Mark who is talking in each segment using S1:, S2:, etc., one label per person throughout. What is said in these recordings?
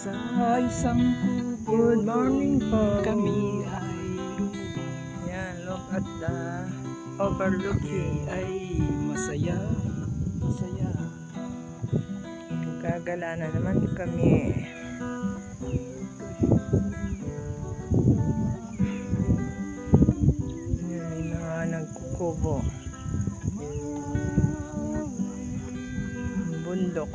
S1: Sa isang kubo,
S2: Good morning po.
S1: kami ay lumubog.
S2: Yan, look at the overlooking.
S1: Ay masaya, masaya.
S2: Gagala na naman kami. Yan, may mga nagkukubo. Bundok.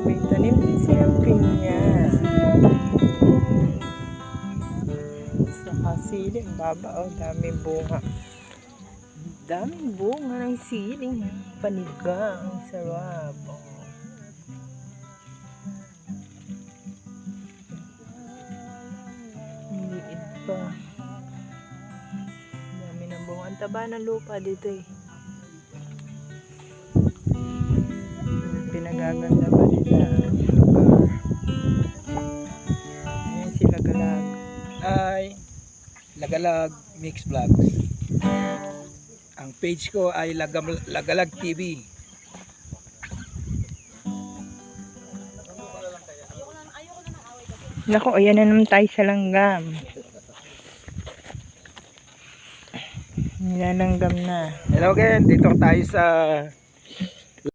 S2: May tanim din silang pinya. Saka siling baba. Oh, daming bunga. Daming bunga ng siling. Panigang sarap. Oh. Liit pa. Dami ng bunga. Ang taba ng lupa dito eh. Pinagaganda pa nila. Ayan sila galag.
S1: Ay Lagalag Mix Vlogs. Ang page ko ay Lagalag TV.
S2: Naku, ayan na naman tayo sa langgam. Nilalanggam na.
S1: Hello again, dito tayo sa